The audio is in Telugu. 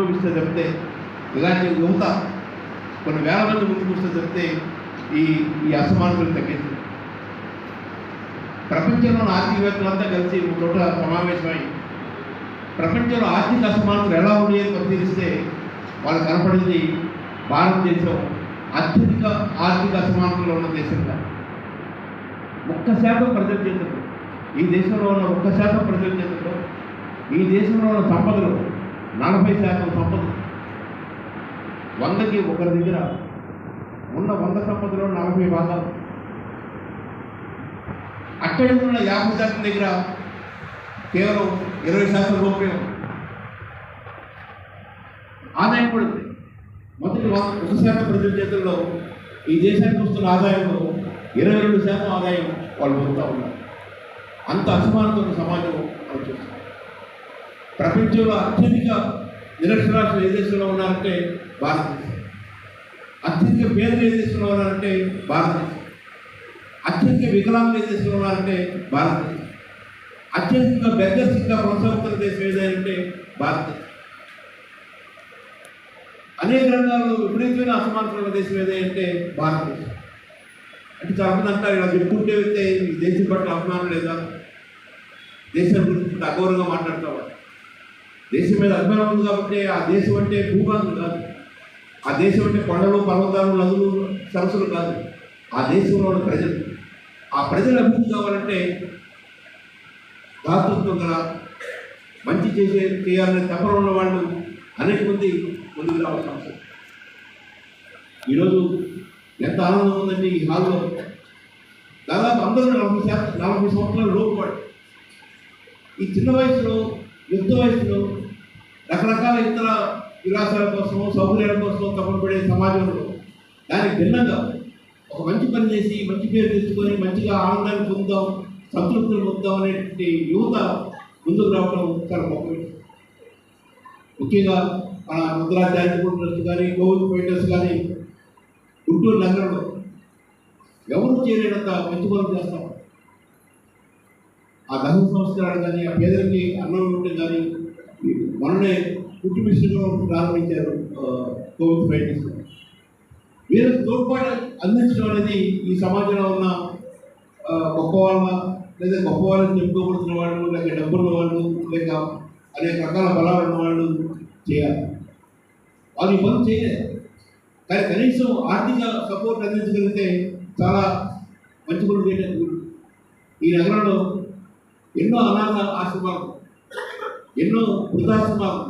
ఉద్భవిస్తే చెప్తే, ఇలాంటి యువత కొన్ని వేల మంది ముందుకు వస్తే చెప్తే ఈ ఈ అసమానతలు తగ్గించు. ప్రపంచంలోని ఆర్థికవేత్తలంతా కలిసి ఒక చోట సమావేశమై ప్రపంచంలో ఆర్థిక అసమానతలు ఎలా ఉన్నాయని పరిశీలిస్తే వాళ్ళకి కనపడింది భారతదేశం అత్యధిక ఆర్థిక అసమానతలు ఉన్న దేశంగా. 1% ప్రజల చేతుల్లో, ఈ దేశంలో ఉన్న 1% ప్రజల చేతుల్లో, ఈ దేశంలో ఉన్న సంపదలు 40% సంపదలు 100కి ఒకరి దగ్గర ఉన్న 100 సంపదలో 40 భాగాలు. అక్కడి ఉన్న 50% దగ్గర కేవలం 20% రూపాయలు ఆదాయం పడుతుంది. మొదటి 1% ప్రజల చేతుల్లో ఈ దేశానికి వస్తున్న ఆదాయంలో 22% ఆదాయం వాళ్ళు పొందుతూ ఉన్నారు. అంత అసమానత ఉన్న సమాజం మనం చూస్తాం. ప్రపంచంలో అత్యధిక నిరక్షరాస్యులు ఏ దేశంలో ఉన్నారంటే భారతదేశం. అత్యధిక పేదలు ఏ దేశంలో ఉన్నారంటే భారతదేశం. అత్యధిక వికలాంగులు ఏ దేశంలో ఉన్నారంటే భారతదేశం. అత్యధిక బెగ్గర్స్గా కొనసాగుతున్న దేశం ఏదంటే భారతదేశం. అనేక రంగాల్లో విపరీతమైన అసమానతలు ఉన్న దేశం ఏదంటే భారతదేశం. అంటే చాలామంది అంటారు, ఇలా చెప్పుకుంటే వెళ్తే ఈ దేశం పట్ల అభిమానం లేదా, దేశం గురించి అగౌరవంగా మాట్లాడతావు. దేశం మీద అభిమానం ఉంది కాబట్టి ఆ దేశం అంటే భూభాగం కాదు, ఆ దేశం అంటే కొండలు, పర్వతాలు, నదులు, సరస్సులు కాదు. ఆ దేశంలో ఉన్న ప్రజలు, ఆ ప్రజల అభివృద్ధి కావాలంటే దాతృత్వం గల మంచి చేయాలనే తపన ఉన్న వాళ్ళు అనేక మంది ముందుకు రావాల్సిన అవసరం. ఈరోజు ఎంత ఆనందం ఉందంటే ఈ హాల్లో దాదాపు అందరూ 40 సంవత్సరాలు లోపుపాడు. ఈ చిన్న వయసులో, యుక్త వయసులో రకరకాల ఇతర విలాసాల కోసం, సౌకర్యాల కోసం తపన పడే సమాజంలో దానికి భిన్నంగా ఒక మంచి పని చేసి మంచి పేరు తెచ్చుకొని మంచిగా ఆనందాన్ని పొందుదాం, సంతృప్తిని పొందుదాం అనేటువంటి యువత ముందుకు రావడం చాలా గొప్ప విషయం. ముఖ్యంగా మన ముద్రా చారిటబుల్ ట్రస్ట్ కానీ, కోవిడ్ ఫైటర్స్ కానీ గుంటూరు నగరంలో ఎవరు చేయలేనంత మంచి పనులు చేస్తాం. ఆ దహన సంస్కారాలు కానీ, ఆ పేదలకి అన్నం ఉంటే కానీ మననే కుటుంబ మిషన్లో ప్రారంభించారు కోవిడ్ ఫైటర్స్. వీరికి తోడ్పాటు అందించడం అనేది ఈ సమాజంలో ఉన్న గొప్ప వాళ్ళ, లేదా గొప్ప వాళ్ళని చెప్పుకోబడుతున్న వాళ్ళు, లేక డబ్బున్న వాళ్ళు, లేక అనేక రకాల బలాలు ఉన్న వాళ్ళు చేయాలి. వాళ్ళు ఈ పనులు చేయలేదు, కానీ కనీసం ఆర్థిక సపోర్ట్ అందించగలిగితే చాలా మంచి పనులు చేయడానికి. ఈ నగరంలో ఎన్నో అనాథ ఆశ్రమాలు, ఎన్నో వృద్ధాశ్రమాలు,